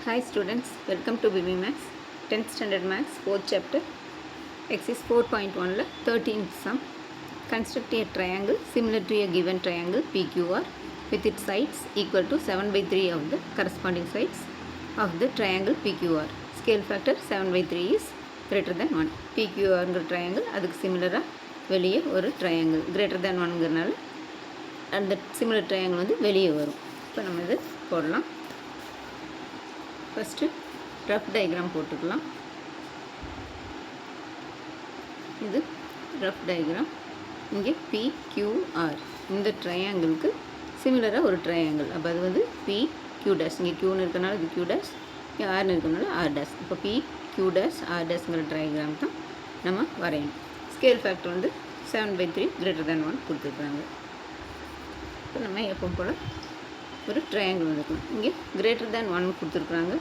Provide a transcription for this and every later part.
Hi students, welcome to BB Max, 10th Standard Max, 4th chapter, exercise 4.1, 13th sum. Construct a triangle similar to a given triangle PQR with its sides equal to 7/3 of the corresponding sides of the triangle PQR. Scale factor 7/3 is greater than 1. PQR triangle, அதுக்கு similar வெளியே ஒரு triangle greater than 1ங்கிறனால அந்த similar triangle வந்து வெளியே வரும். இப்போ நம்ம இது போடலாம். ஃபஸ்ட்டு ரஃப் டயக்ராம் போட்டுக்கலாம். இது ரஃப் டயக்ராம். இங்கே PQR இந்த ட்ரையாங்கிளுக்கு சிமிலராக ஒரு ட்ரையாங்கிள். அப்போ அது வந்து PQ டேஷ், இங்கே Qன்னு இருக்கனால இது Q டேஷ், இங்கே Rன்னு இருக்கனால R டேஷ். இப்போ PQ டேஷ் R டேஷ்ங்கிற ட்ரையாகிராம் தான் நம்ம வரையணும். ஸ்கேல் ஃபேக்டர் வந்து 7/3 greater than 1 கொடுத்துருக்காங்க. இப்போ நம்ம எப்போ போல் ஒரு ட்ரையாங்கிள் வந்துருக்கணும். இங்கே greater than 1 கொடுத்துருக்குறாங்க.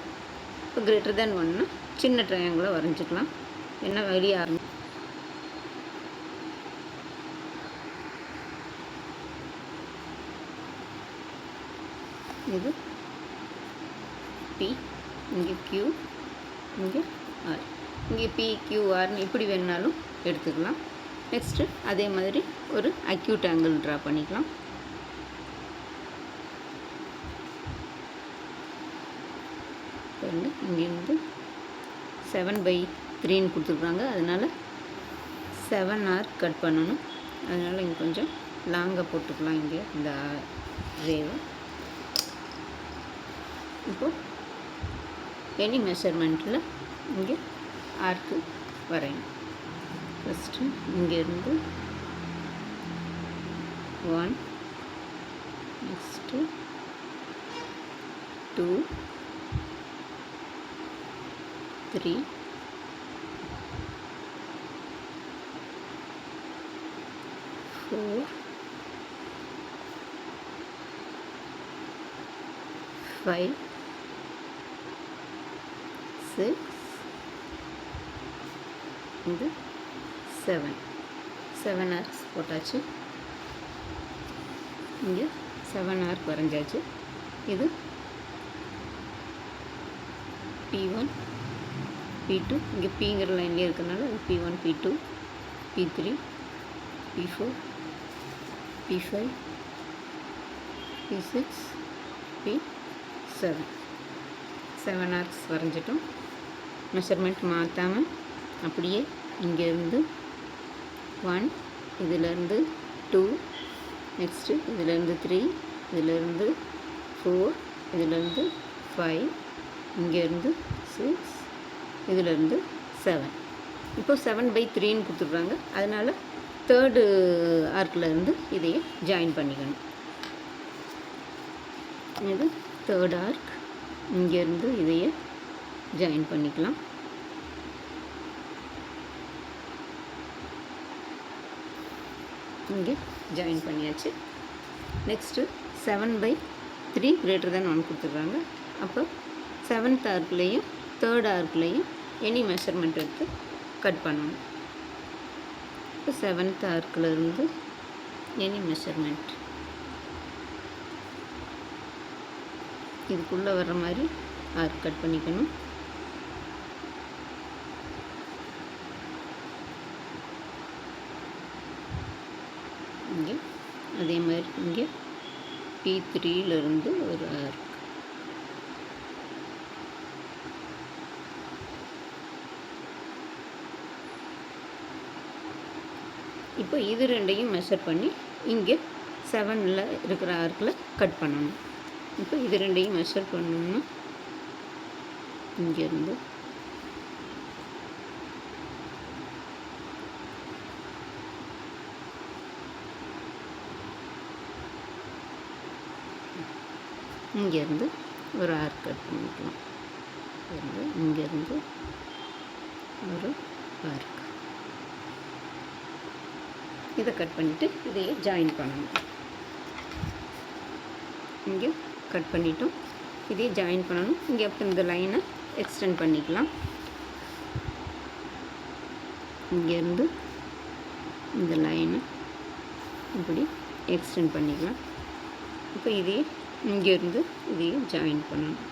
இப்போ greater than 1னா சின்ன ட்ரையாங்கிளை வரைஞ்சிக்கலாம். என்ன வெளியே ஆரம்பி இது P, இங்கே Q, இங்கே R. இங்கே PQRன்னு இப்படி வேணுனாலும் எடுத்துக்கலாம். நெக்ஸ்ட்டு அதே மாதிரி ஒரு அக்யூட் ஆங்கிள் ட்ரா பண்ணிக்கலாம். இங்கேருந்து 7/3ன்னு கொடுத்துருக்குறாங்க. அதனால் 7R கட் பண்ணணும். அதனால் இங்கே கொஞ்சம் லாங்காக போட்டுக்கலாம். இங்கே இந்த ரேவை இப்போது எனி மெஷர்மெண்ட்டில் இங்கே ஆர்க்கு வரையணும். ஃபஸ்ட்டு இங்கேருந்து 1, நெக்ஸ்ட்டு 2, 3, 4, 5, 6, இது 7 ஆர்க்ஸ் போட்டாச்சு. இங்கே 7 ஆர்க் வரைஞ்சாச்சு. இது P1, P2, இங்கே Pங்கிற லைன்லேயே இருக்கிறனால P1, P2, P3, P4, P5, P6, P7. 7 arcs வரைஞ்சிட்டோம். Measurement மாற்றாமல் அப்படியே இங்கேருந்து 1, இதிலேருந்து 2, நெக்ஸ்ட்டு இதிலேருந்து 3, இதிலேருந்து 4, இதிலேருந்து 5, இங்கேருந்து 6, இதிலேருந்து 7. இப்போ 7/3ன்னு கொடுத்துருக்குறாங்க. அதனால் தேர்டு ஆர்க்கில் இருந்து இதையே ஜாயின் பண்ணிக்கணும். இது தேர்ட் ஆர்க். இங்கேருந்து இதையே ஜாயின் பண்ணிக்கலாம். இங்கே ஜாயின் பண்ணியாச்சு. நெக்ஸ்ட்டு 7/3 greater than 1 கொடுத்துருக்காங்க. அப்போ 7th ஆர்க்லேயும் தேர்ட் ஆர்க்லேயும் எனி மெஷர்மெண்ட் எடுத்து கட் பண்ணணும். இப்போ 7th ஆர்க்கில் இருந்து எனி மெஷர்மெண்ட் இதுக்குள்ளே வர்ற மாதிரி ஆர்க் கட் பண்ணிக்கணும். இங்கே அதே மாதிரி இங்கே P3லேருந்து ஒரு ஆர்க். இப்போ இது ரெண்டையும் மெஷர் பண்ணி இங்கே 7ல் இருக்கிற ஆர்க்கில் கட் பண்ணணும். இப்போ இது ரெண்டையும் மெஷர் பண்ணணும்னா இங்கேருந்து இங்கேருந்து ஒரு ஆர்க் கட் பண்ணிக்கலாம். இங்கேருந்து ஒரு ஆர்க். இதை கட் பண்ணிவிட்டு இதையே ஜாயின் பண்ணணும். இங்கே கட் பண்ணிட்டோம். இதையே ஜாயின் பண்ணணும். இங்கே அப்போ இந்த லைனை எக்ஸ்டெண்ட் பண்ணிக்கலாம். இங்கேருந்து இந்த லைனை இப்படி எக்ஸ்டெண்ட் பண்ணிக்கலாம். இப்போ இதையே இங்கேருந்து இதையும் ஜாயின் பண்ணணும்.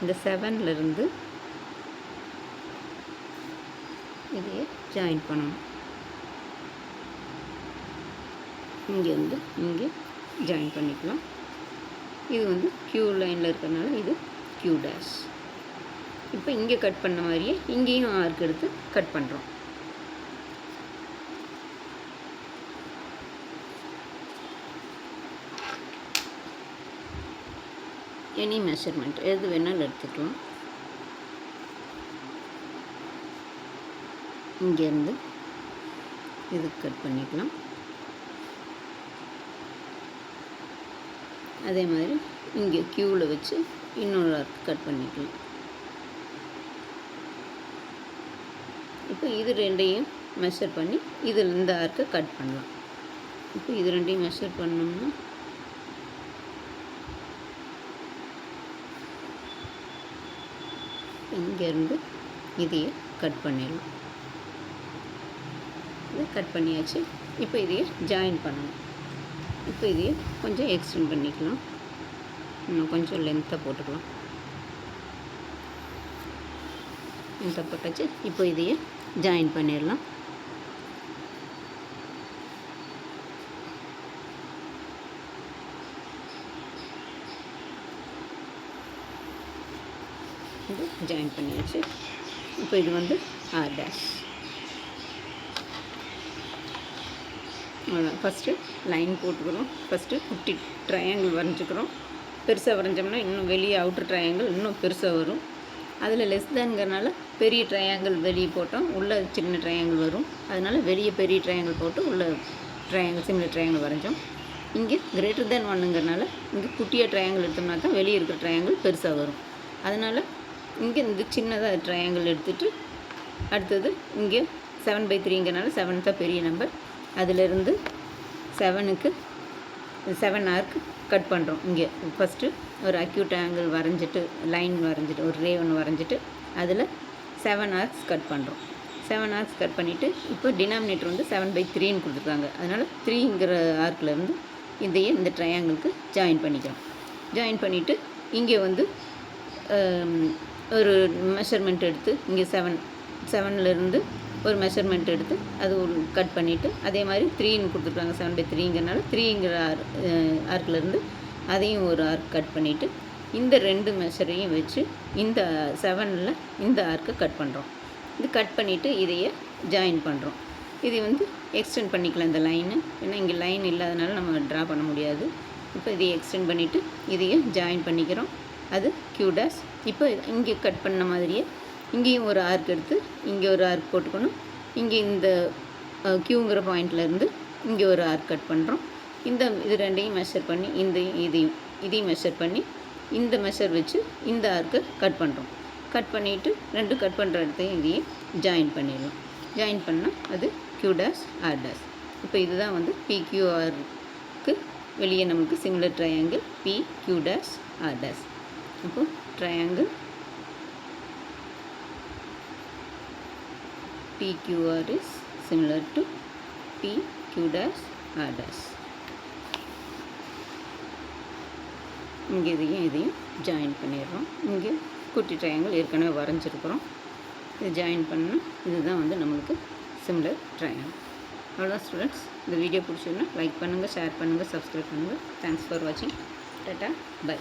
இந்த 7லேருந்து இதையே ஜாயின் பண்ணணும். இங்கேருந்து இங்கே ஜாயின் பண்ணிக்கலாம். இது வந்து Q லைனில் இருக்கிறனால இது Q டேஷ். இப்போ இங்கே கட் பண்ண மாதிரியே இங்கேயும் ஆர்க் எடுத்து கட் பண்ணுறோம். எனி மெஷர்மெண்ட் எது வேணாலும் எடுத்துக்கலாம். இங்கேருந்து இது கட் பண்ணிக்கலாம். அதே மாதிரி இங்கே க்யூவில் வச்சு இன்னொரு ஆர்க் கட் பண்ணிக்கலாம். இப்போ இது ரெண்டையும் மெஷர் பண்ணி இதில் இந்த ஆர்க்கை கட் பண்ணலாம். இப்போ இது ரெண்டையும் மெஷர் பண்ணோம்னா இங்கேருந்து இதையே கட் பண்ணிடலாம். இது கட் பண்ணியாச்சு. இப்போ இதையே ஜாயின் பண்ணணும். இப்போ இதையே கொஞ்சம் எக்ஸ்டெண்ட் பண்ணிக்கலாம். இன்னும் கொஞ்சம் லென்த்தாக போட்டுக்கலாம். லென்த்தாக போட்டாச்சு. இப்போ இதையே ஜாயின் பண்ணிடலாம். இது ஜாயின் பண்ணியாச்சு. இப்போ இது வந்து ஆர் டேஷ். ஃபஸ்ட்டு லைன் போட்டுக்கிறோம். ஃபஸ்ட்டு குட்டி ட்ரையாங்கிள் வரைஞ்சிக்கிறோம். பெருசாக வரைஞ்சோம்னா இன்னும் வெளியே அவுட்ரு ட்ரையாங்கிள் இன்னும் பெருசாக வரும். அதில் லெஸ் தேன்கிறனால பெரிய ட்ரையாங்கிள் வெளியே போட்டோம், உள்ளே சின்ன ட்ரையாங்கிள் வரும். அதனால் வெளியே பெரிய ட்ரையாங்கிள் போட்டு உள்ளே ட்ரையாங்கிள் சிமிலர் ட்ரையாங்கிள் வரைஞ்சோம். இங்கே கிரேட்டர் தேன் 1ங்கிறனால இங்கே குட்டியாக ட்ரையாங்கிள் எடுத்தோம்னா தான் வெளியே இருக்கிற ட்ரையாங்கிள் பெருசாக வரும். அதனால் இங்கே இந்த சின்னதாக ட்ரையாங்கிள் எடுத்துகிட்டு அடுத்தது இங்கே 7/3ங்கிறனால 7 தான் பெரிய நம்பர். அதிலிருந்து 7க்கு 7 ஆர்க் கட் பண்ணுறோம். இங்கே ஃபஸ்ட்டு ஒரு அக்யூட் ஆங்கிள் வரைஞ்சிட்டு லைன் வரைஞ்சிட்டு ஒரு ரே ஒன்று வரைஞ்சிட்டு அதில் 7 ஆர்க்ஸ் கட் பண்ணுறோம். 7 ஆர்க்ஸ் கட் பண்ணிவிட்டு இப்போ டினாமினேட்டர் வந்து 7/3ன்னு கொடுத்துருக்காங்க. அதனால் 3ங்கிற ஆர்க்லேருந்து இதையே இந்த ட்ரையாங்கிளுக்கு ஜாயின் பண்ணிக்கிறோம். ஜாயின் பண்ணிவிட்டு இங்கே வந்து ஒரு மெஷர்மெண்ட் எடுத்து இங்கே 7லேருந்து ஒரு மெஷர்மெண்ட் எடுத்து அது ஒரு கட் பண்ணிவிட்டு அதே மாதிரி 3ன்னு கொடுத்துருக்காங்க. 7/3ங்கிறனால 3ங்கிற ஆர்க்லேருந்து அதையும் ஒரு ஆர்க் கட் பண்ணிவிட்டு இந்த 2 மெஷரையும் வச்சு இந்த 7ல் இந்த ஆர்க்கை கட் பண்ணுறோம். இது கட் பண்ணிவிட்டு இதையே ஜாயின் பண்ணுறோம். இது வந்து எக்ஸ்டெண்ட் பண்ணிக்கலாம் இந்த லைனு. ஏன்னா இங்கே லைன் இல்லாதனால நம்ம ட்ரா பண்ண முடியாது. இப்போ இதை எக்ஸ்டெண்ட் பண்ணிவிட்டு இதையே ஜாயின் பண்ணிக்கிறோம். அது Q டேஷ். இப்போ இங்கே கட் பண்ண மாதிரியே இங்கேயும் ஒரு ஆர்க் எடுத்து இங்கே ஒரு ஆர்க் போட்டுக்கணும். இங்கே இந்த Qங்கிற பாயிண்ட்லேருந்து இங்கே ஒரு ஆர்க் கட் பண்ணுறோம். இது ரெண்டையும் மெஷர் பண்ணி இதையும் மெஷர் பண்ணி இந்த மெஷர் வச்சு இந்த ஆர்க்கை கட் பண்ணுறோம். கட் பண்ணிவிட்டு 2 கட் பண்ணுற இடத்தையும் இதையும் ஜாயின் பண்ணிடலாம். ஜாயின் பண்ணால் அது Q டேஷ் ஆர் டேஷ். இப்போ இதுதான் வந்து PQRக்கு வெளியே நமக்கு similar triangle PQ dash R dash. இப்போ triangle PQR is similar to PQ dash R dash. இங்கே இதையும் ஜாயின் பண்ணிடுறோம். இங்கே குட்டி ட்ரையாங்கிள் ஏற்கனவே வரைஞ்சிருக்கிறோம். இது ஜாயின் பண்ணால் இதுதான் வந்து நம்மளுக்கு சிமிலர் ட்ரையாங்கிள். அவ்வளோதான் ஸ்டூடெண்ட்ஸ். இந்த வீடியோ பிடிச்சிருந்தா லைக் பண்ணுங்கள், ஷேர் பண்ணுங்கள், சப்ஸ்கிரைப் பண்ணுங்கள். தேங்க்ஸ் ஃபார் வாட்சிங். Tata, by.